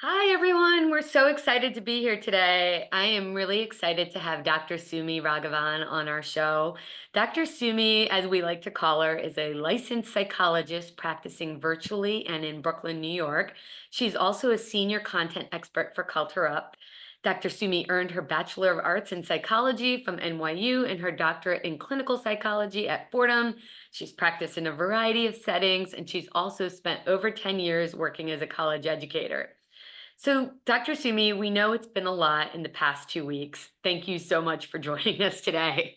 Hi, everyone. We're so excited to be here today. I am really excited to have Dr. Sumi Raghavan on our show. Dr. Sumi, as we like to call her, is a licensed psychologist practicing virtually and in Brooklyn, New York. She's also a senior content expert for Culturupt. Dr. Sumi earned her Bachelor of Arts in Psychology from NYU and her doctorate in clinical psychology at Fordham. She's practiced in a variety of settings, and she's also spent over 10 years working as a college educator. So, Dr. Sumi, we know it's been a lot in the past 2 weeks. Thank you so much for joining us today.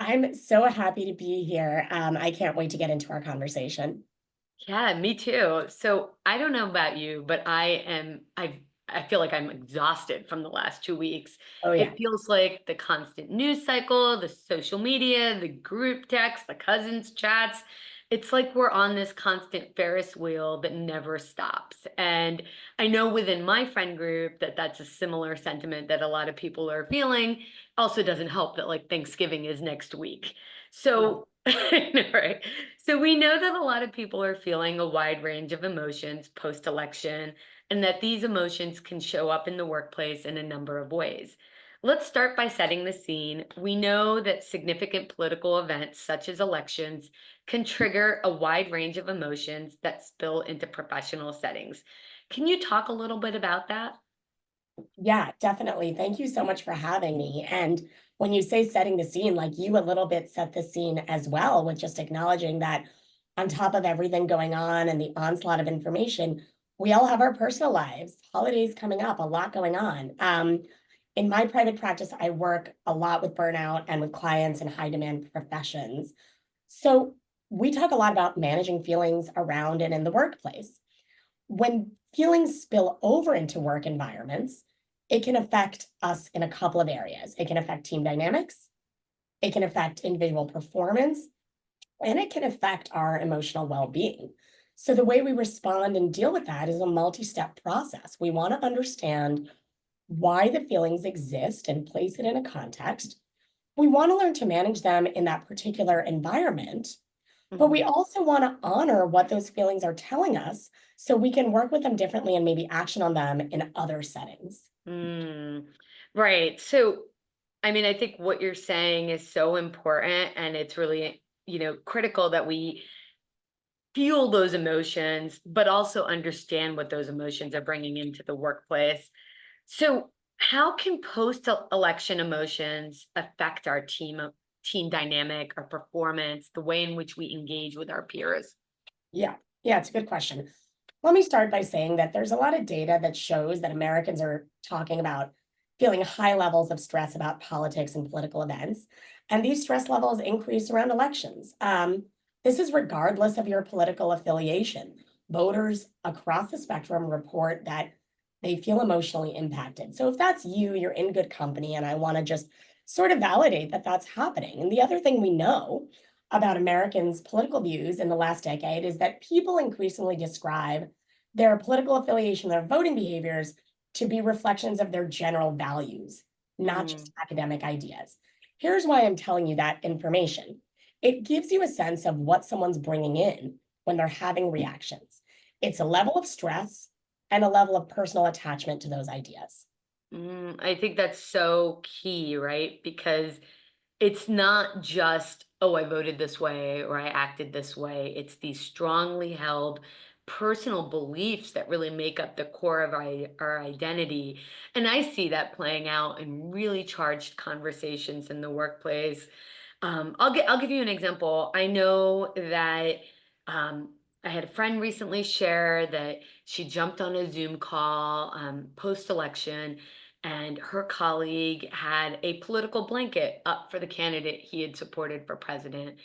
I'm so happy to be here. I can't wait to get into our conversation. Yeah, me too. So, I don't know about you, but I feel like I'm exhausted from the last 2 weeks. Oh, yeah. It feels like the constant news cycle, the social media, the group text, the cousins chats. It's like we're on this constant Ferris wheel that never stops. And I know within my friend group that that's a similar sentiment that a lot of people are feeling. Also doesn't help that like Thanksgiving is next week. Mm. So, right. So we know that a lot of people are feeling a wide range of emotions post-election, and that these emotions can show up in the workplace in a number of ways. Let's start by setting the scene. We know that significant political events, such as elections, can trigger a wide range of emotions that spill into professional settings. Can you talk a little bit about that? Yeah, definitely. Thank you so much for having me. And when you say setting the scene, like you a little bit set the scene as well with just acknowledging that on top of everything going on and the onslaught of information, we all have our personal lives, holidays coming up, a lot going on. In my private practice, I work a lot with burnout and with clients in high demand professions. So we talk a lot about managing feelings around and in the workplace. When feelings spill over into work environments, it can affect us in a couple of areas. It can affect team dynamics, it can affect individual performance, and it can affect our emotional well being. So, the way we respond and deal with that is a multi step process. We want to understand why the feelings exist and place it in a context. We want to learn to manage them in that particular environment, but we Mhm. also want to honor what those feelings are telling us so we can work with them differently and maybe action on them in other settings. Mm, right. So, I mean, I think what you're saying is so important, and it's really, critical that we feel those emotions, but also understand what those emotions are bringing into the workplace. So, how can post-election emotions affect our team dynamic, our performance, the way in which we engage with our peers? Yeah, yeah, it's a good question. Let me start by saying that there's a lot of data that shows that Americans are talking about feeling high levels of stress about politics and political events. And these stress levels increase around elections. This is regardless of your political affiliation. Voters across the spectrum report that they feel emotionally impacted. So if that's you, you're in good company. And I want to just sort of validate that that's happening. And the other thing we know about Americans' political views in the last decade is that people increasingly describe their political affiliation, their voting behaviors to be reflections of their general values, not Mm, just academic ideas. Here's why I'm telling you that information. It gives you a sense of what someone's bringing in when they're having reactions. It's a level of stress and a level of personal attachment to those ideas. I think that's so key, right? Because it's not just, oh, I voted this way or I acted this way. It's these strongly held personal beliefs that really make up the core of our identity. And I see that playing out in really charged conversations in the workplace. I'll give you an example. I know that I had a friend recently share that she jumped on a Zoom call post election, and her colleague had a political blanket up for the candidate he had supported for president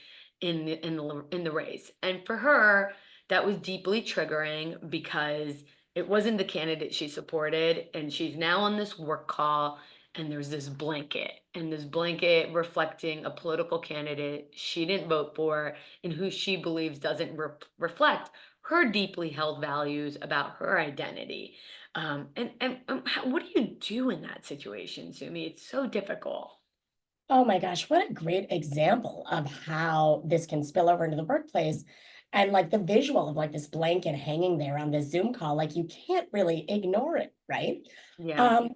in the race. And for her, that was deeply triggering because it wasn't the candidate she supported, and she's now on this work call, and there's this blanket, and this blanket reflecting a political candidate she didn't vote for and who she believes doesn't reflect her deeply held values about her identity. What do you do in that situation, Sumi? It's so difficult. Oh my gosh, what a great example of how this can spill over into the workplace. And like the visual of like this blanket hanging there on this Zoom call, like you can't really ignore it, right? Yeah. Um,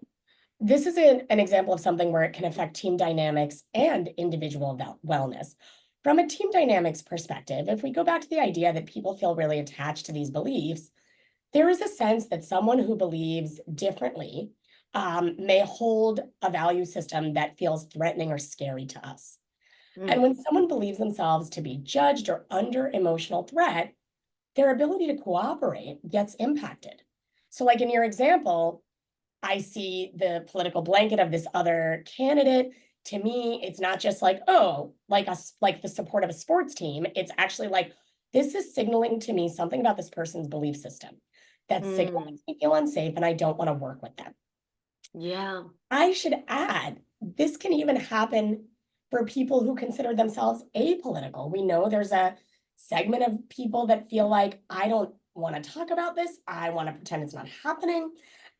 this is an example of something where it can affect team dynamics and individual wellness. From a team dynamics perspective, if we go back to the idea that people feel really attached to these beliefs, there is a sense that someone who believes differently may hold a value system that feels threatening or scary to us. And Mm. when someone believes themselves to be judged or under emotional threat, their ability to cooperate gets impacted. So, like in your example, I see the political blanket of this other candidate. To me, it's not just like, oh, like us, like the support of a sports team. It's actually like, this is signaling to me something about this person's belief system. That signal Mm. makes me feel unsafe and I don't want to work with them. Yeah. I should add, this can even happen for people who consider themselves apolitical. We know there's a segment of people that feel like, I don't want to talk about this. I want to pretend it's not happening.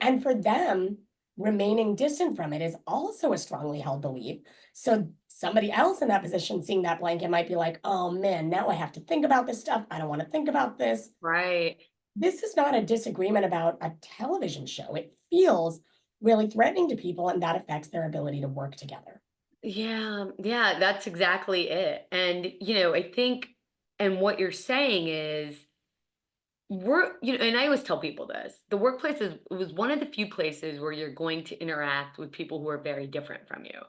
And for them, remaining distant from it is also a strongly held belief. So somebody else in that position seeing that blanket might be like, oh man, now I have to think about this stuff. I don't want to think about this. Right. This is not a disagreement about a television show. It feels really threatening to people, and that affects their ability to work together. Yeah. Yeah. That's exactly it. And, I think, and what you're saying is, and I always tell people this, the workplace was one of the few places where you're going to interact with people who are very different from you,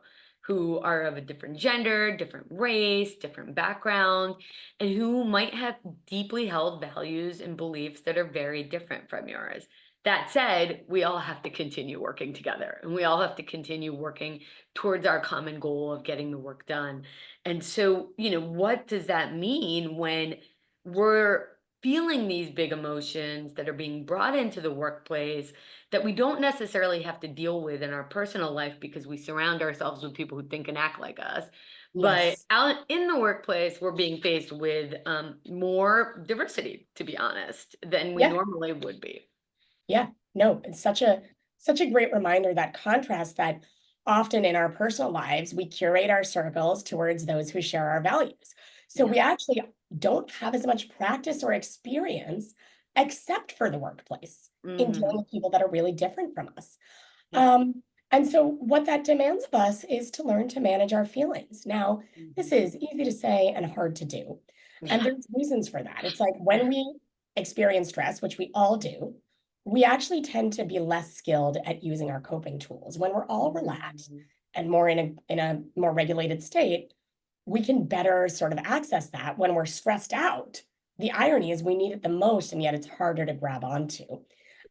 who are of a different gender, different race, different background, and who might have deeply held values and beliefs that are very different from yours. That said, we all have to continue working together and we all have to continue working towards our common goal of getting the work done. And so, what does that mean when we're feeling these big emotions that are being brought into the workplace that we don't necessarily have to deal with in our personal life because we surround ourselves with people who think and act like us. But Yes. out in the workplace, we're being faced with more diversity, to be honest, than we Yeah. normally would be. Yeah. No, it's such a great reminder, that contrast, that often in our personal lives, we curate our circles towards those who share our values. So Yeah. we actually don't have as much practice or experience except for the workplace in dealing Hmm. with people that are really different from us. Yeah. Um, and so what that demands of us is to learn to manage our feelings. Now, this Hmm. is easy to say and hard to do. And Yeah. there's reasons for that. It's like when we experience stress, which we all do, we actually tend to be less skilled at using our coping tools. When we're all relaxed Mhm. and more in a more regulated state, we can better sort of access that. When we're stressed out, the irony is we need it the most, and yet it's harder to grab onto.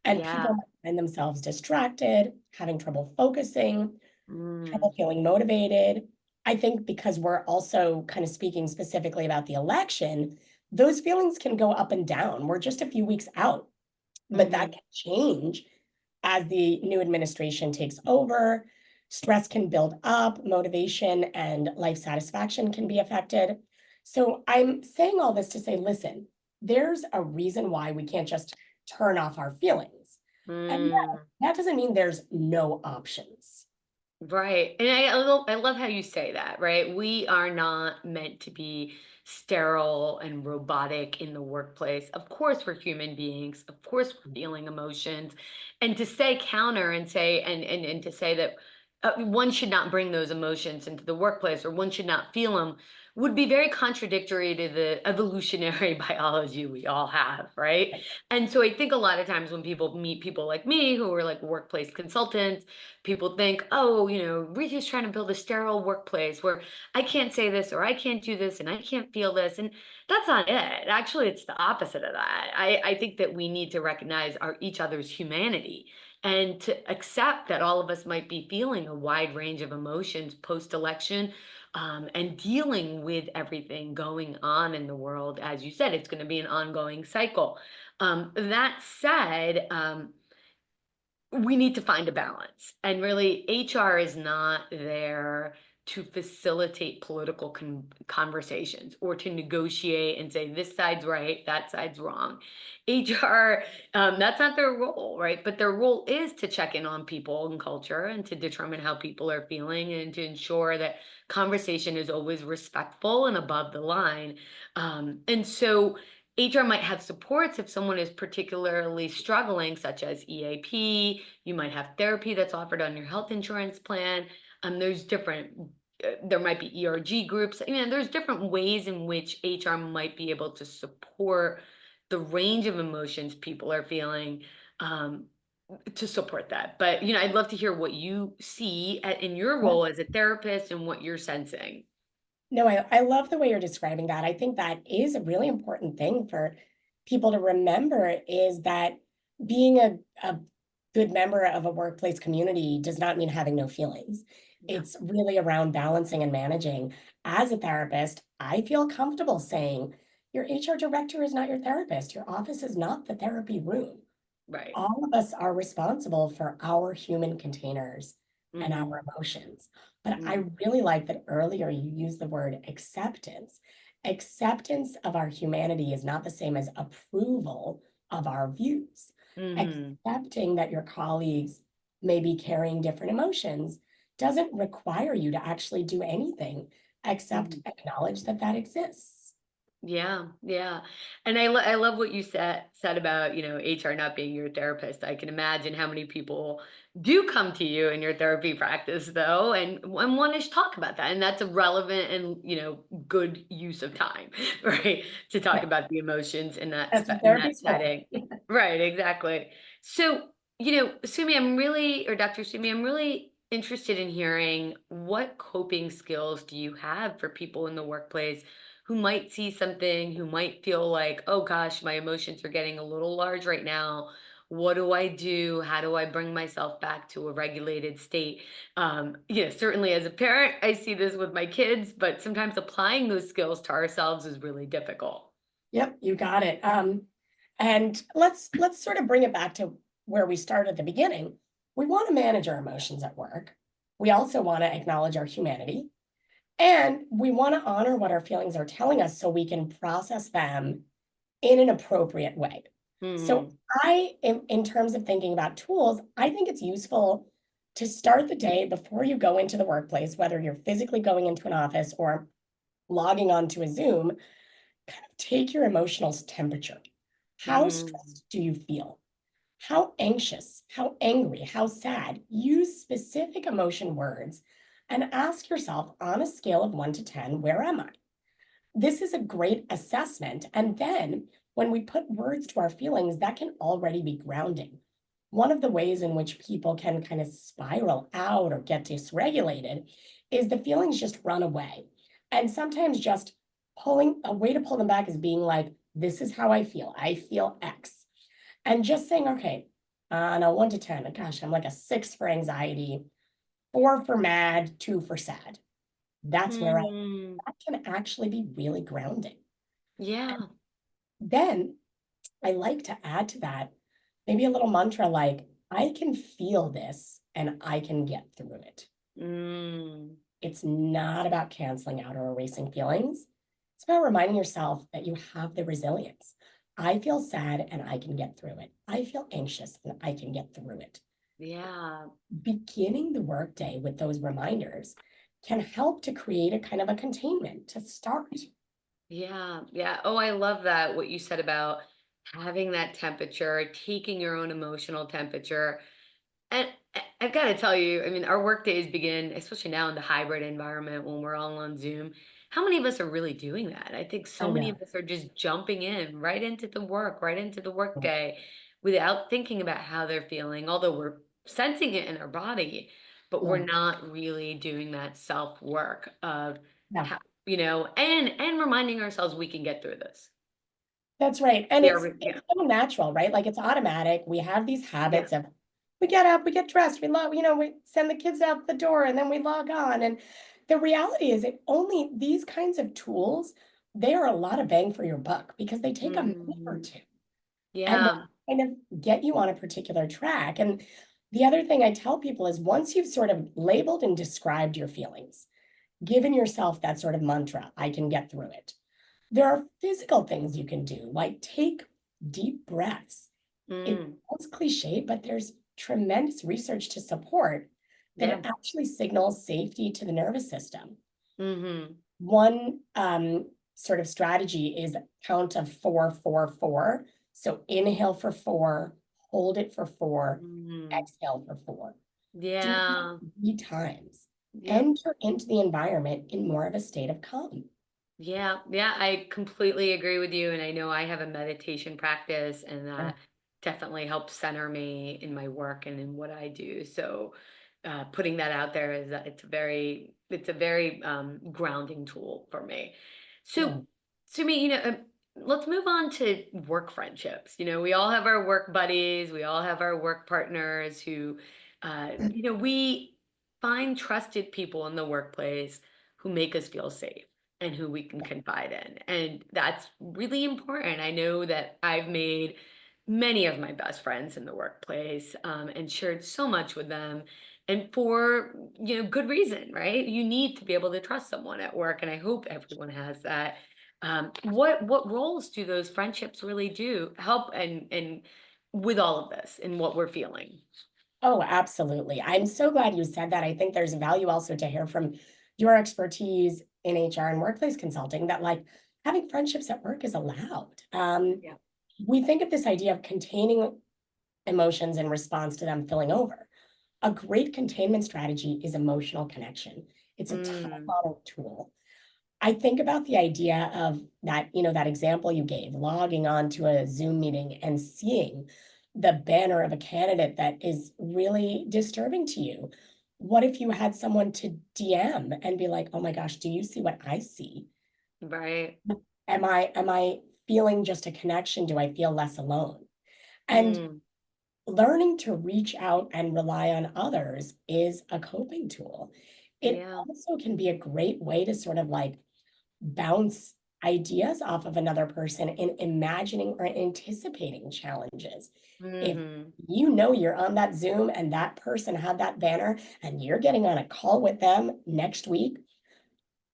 And people Yeah. might find themselves distracted, having trouble focusing, trouble Mm. feeling motivated. I think because we're also kind of speaking specifically about the election, those feelings can go up and down. We're just a few weeks out, but that Hmm. can change as the new administration takes over. Stress can build up, motivation and life satisfaction can be affected. So I'm saying all this to say, listen, there's a reason why we can't just turn off our feelings. And yeah, Mm. that doesn't mean there's no options. Right. And I love how you say that, right? We are not meant to be sterile and robotic in the workplace. Of course, we're human beings. Of course, we're feeling emotions. And to say counter and say, and to say that one should not bring those emotions into the workplace or one should not feel them would be very contradictory to the evolutionary biology we all have, right? And so I think a lot of times when people meet people like me who are like workplace consultants, people think, oh, Ritu's trying to build a sterile workplace where I can't say this or I can't do this and I can't feel this. And that's not it. Actually, it's the opposite of that. I think that we need to recognize each other's humanity and to accept that all of us might be feeling a wide range of emotions post election, and dealing with everything going on in the world. As you said, it's going to be an ongoing cycle. That said, we need to find a balance. And really, HR is not there to facilitate political conversations or to negotiate and say this side's right, that side's wrong. HR, that's not their role, right? But their role is to check in on people and culture and to determine how people are feeling and to ensure that conversation is always respectful and above the line. And so HR might have supports if someone is particularly struggling, such as EAP. You might have therapy that's offered on your health insurance plan. There's different, there might be ERG groups. There's different ways in which HR might be able to support the range of emotions people are feeling. Um, to support that. But, I'd love to hear what you see in your Yeah. role as a therapist and what you're sensing. No, I love the way you're describing that. I think that is a really important thing for people to remember is that being a good member of a workplace community does not mean having no feelings. Yeah. It's really around balancing and managing. As a therapist, I feel comfortable saying your HR director is not your therapist. Your office is not the therapy room. Right. All of us are responsible for our human containers and Hmm. our emotions. But I Hmm. really like that earlier you used the word acceptance. Acceptance of our humanity is not the same as approval of our views. Hmm. Accepting that your colleagues may be carrying different emotions doesn't require you to actually do anything except Hmm. acknowledge that that exists. Yeah, yeah. And I love what you said about, HR not being your therapist. I can imagine how many people do come to you in your therapy practice though and want to talk about that. And that's a relevant and, good use of time, right? To talk Yeah, about the emotions that's what in that therapy's for. setting. Right, exactly. So, Sumi, or Dr. Sumi, I'm really interested in hearing what coping skills do you have for people in the workplace who might see something, who might feel like, oh gosh, my emotions are getting a little large right now. What do I do? How do I bring myself back to a regulated state? Certainly as a parent, I see this with my kids, but sometimes applying those skills to ourselves is really difficult. Yep, you got it. And let's sort of bring it back to where we started at the beginning. We want to manage our emotions at work. We also want to acknowledge our humanity, and we want to honor what our feelings are telling us so we can process them in an appropriate way. So Hmm. in terms of thinking about tools, I think it's useful to start the day before you go into the workplace, whether you're physically going into an office or logging onto a Zoom, kind of take your emotional temperature. How Hmm. stressed do you feel? How anxious, how angry, how sad? Use specific emotion words and ask yourself on a scale of 1 to 10, where am I? This is a great assessment. And then when we put words to our feelings, that can already be grounding. One of the ways in which people can kind of spiral out or get dysregulated is the feelings just run away. And sometimes just pulling a way to pull them back is being like, this is how I feel. I feel X. And just saying, okay, on a 1 to 10, gosh, I'm like a 6 for anxiety, 4 for mad, 2 for sad. That's where Hmm. that can actually be really grounding. Yeah. Then I like to add to that maybe a little mantra like, I can feel this and I can get through it. Mm. It's not about canceling out or erasing feelings. It's about reminding yourself that you have the resilience. I feel sad and I can get through it. I feel anxious and I can get through it. Yeah. Beginning the workday with those reminders can help to create a kind of a containment to start. Yeah, yeah. Oh, I love that, what you said about having that temperature, taking your own emotional temperature. And I've got to tell you, our work days begin, especially now in the hybrid environment when we're all on Zoom. How many of us are really doing that? I think so I many know. of us are just jumping in right into the work, right into the work day without thinking about how they're feeling, although we're sensing it in our body, but we're Yeah. not really doing that self work of Yeah. how, and reminding ourselves we can get through this. That's right. And Yeah, it's so natural, right? Like it's automatic. We have these yeah. habits of we get up, we get dressed, we log, we send the kids out the door and then we log on. And the reality is it only these kinds of tools, they are a lot of bang for your buck because they take a minute or Mm, two and they yeah. kind of get you on a particular track. And the other thing I tell people is once you've sort of labeled and described your feelings, given yourself that sort of mantra, I can get through it. There are physical things you can do, like take deep breaths. It Mm, sounds cliche, but there's tremendous research to support that it yeah. actually signals safety to the nervous system. Hmm. One sort of strategy is count of 4, 4, 4. So inhale for 4, hold it for 4, Mm, exhale for 4. Do that yeah. 3 times. Yep. Enter into the environment in more of a state of calm. Yeah, yeah, I completely agree with you. And I know I have a meditation practice, and Yeah. that definitely helps center me in my work and in what I do. So, putting that out there is that it's a very grounding tool for me. So, Yeah. Sumi, let's move on to work friendships. We all have our work buddies, we all have our work partners who, we find trusted people in the workplace who make us feel safe and who we can confide in. And that's really important. I know that I've made many of my best friends in the workplace, and shared so much with them. And for, good reason, right? You need to be able to trust someone at work. And I hope everyone has that. What roles do those friendships really do help and with all of this and what we're feeling? Oh, absolutely. I'm so glad you said that. I think there's value also to hear from your expertise in HR and workplace consulting that like having friendships at work is allowed. Yeah. We think of this idea of containing emotions in response to them filling over. A great containment strategy is emotional connection. It's a top Mm, model tool. I think about the idea of that, that example you gave, logging on to a Zoom meeting and seeing the banner of a candidate that is really disturbing to you. What if you had someone to DM and be like, oh my gosh, do you see what I see? right. Am I feeling just a connection? Do I feel less alone? And Mm, learning to reach out and rely on others is a coping tool. It yeah. also can be a great way to sort of like bounce ideas off of another person in imagining or anticipating challenges. If Hmm. you're on that Zoom and that person had that banner and you're getting on a call with them next week,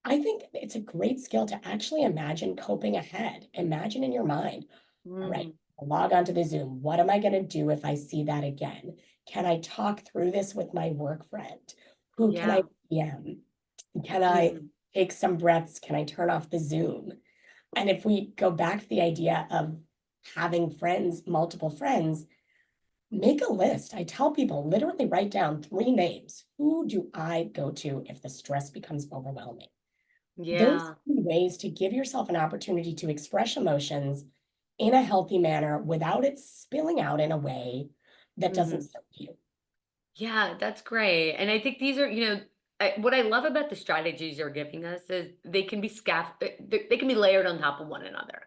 I think it's a great skill to actually imagine coping ahead. Imagine in your mind, all right, Hmm. I'll log onto the Zoom. What am I going to do if I see that again? Can I talk through this with my work friend? Who can I Yeah. PM? Can I Mhm. take some breaths? Can I turn off the Zoom? And if we go back to the idea of having friends, multiple friends, make a list. I tell people literally write down 3 names. Who do I go to if the stress becomes overwhelming? Those Yeah. 3 ways to give yourself an opportunity to express emotions in a healthy manner without it spilling out in a way that doesn't Mhm. serve you. Yeah, that's great. And I think these are, what I love about the strategies you're giving us is they can be they can be layered on top of one another.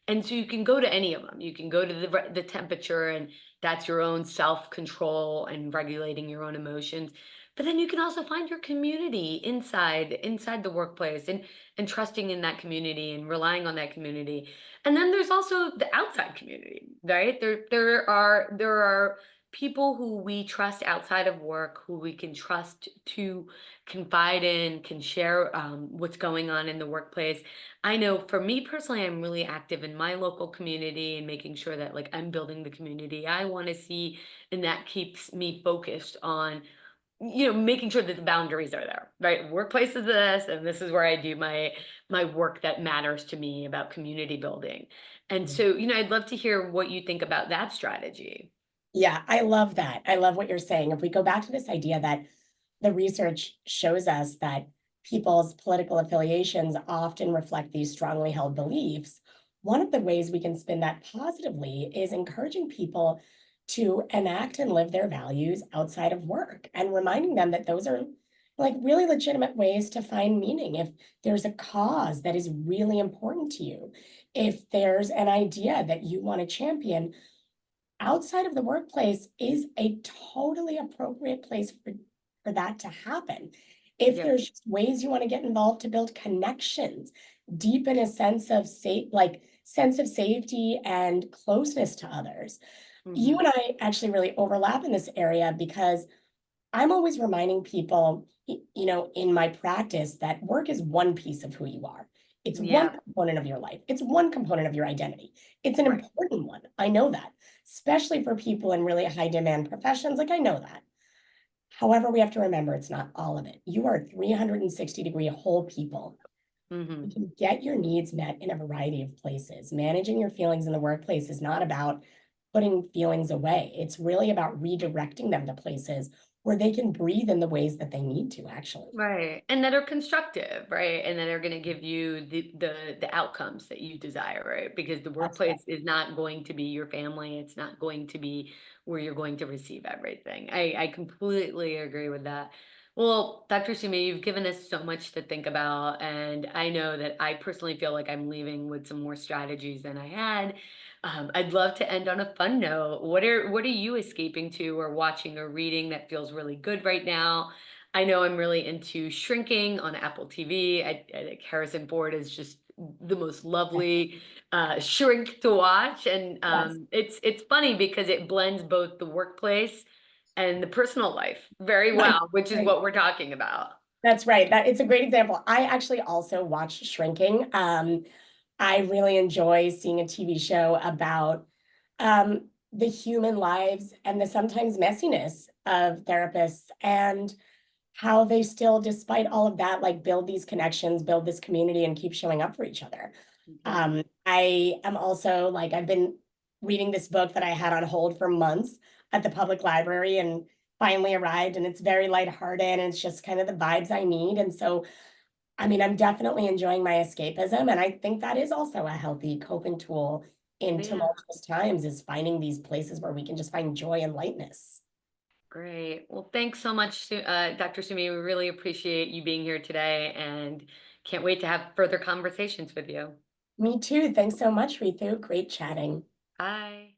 And so you can go to any of them. You can go to the temperature, and that's your own self-control and regulating your own emotions. But then you can also find your community inside the workplace, and trusting in that community and relying on that community. And then there's also the outside community, right? There are people who we trust outside of work, who we can trust to confide in, can share what's going on in the workplace. I know for me personally, I'm really active in my local community and making sure that like I'm building the community I want to see, and that keeps me focused on making sure that the boundaries are there, right? Workplace is this, and this is where I do my work that matters to me about community building. And so, I'd love to hear what you think about that strategy. Yeah, I love that. I love what you're saying. If we go back to this idea that the research shows us that people's political affiliations often reflect these strongly held beliefs, one of the ways we can spin that positively is encouraging people to enact and live their values outside of work and reminding them that those are like really legitimate ways to find meaning. If there's a cause that is really important to you, if there's an idea that you want to champion, outside of the workplace is a totally appropriate place for that to happen. If Yep. there's just ways you want to get involved to build connections, deepen a sense of safety and closeness to others. You Hmm. and I actually really overlap in this area because I'm always reminding people, in my practice that work is one piece of who you are. It's one Yeah. component of your life. It's one component of your identity. It's an Right. important one. I know that, especially for people in really high demand professions. Like I know that. However, we have to remember it's not all of it. You are 360-degree whole people. Hmm. You can get your needs met in a variety of places. Managing your feelings in the workplace is not about putting feelings away. It's really about redirecting them to places where they can breathe in the ways that they need to, actually. Right. And that are constructive, right? And that are going to give you the outcomes that you desire, right? Because the That's right. workplace is not going to be your family. It's not going to be where you're going to receive everything. I completely agree with that. Well, Dr. Sumi, you've given us so much to think about, and I know that I personally feel like I'm leaving with some more strategies than I had. I'd love to end on a fun note. What are you escaping to or watching or reading that feels really good right now? I know I'm really into Shrinking on Apple TV. I think Harrison Ford is just the most lovely shrink to watch, and Yes. it's funny because it blends both the workplace and the personal life very Right. well, which is Right. what we're talking about. That's right. That it's a great example. I actually also watched Shrinking. I really enjoy seeing a TV show about the human lives and the sometimes messiness of therapists and how they still, despite all of that, like build these connections, build this community, and keep showing up for each other. Mhm. I am also like, I've been reading this book that I had on hold for months at the public library and finally arrived, and it's very lighthearted and it's just kind of the vibes I need. And so, I mean, I'm definitely enjoying my escapism. And I think that is also a healthy coping tool in Yeah, tumultuous times is finding these places where we can just find joy and lightness. great. Well, thanks so much, Dr. Sumi. We really appreciate you being here today, and can't wait to have further conversations with you. Me too. Thanks so much, Ritu. Great chatting. Bye.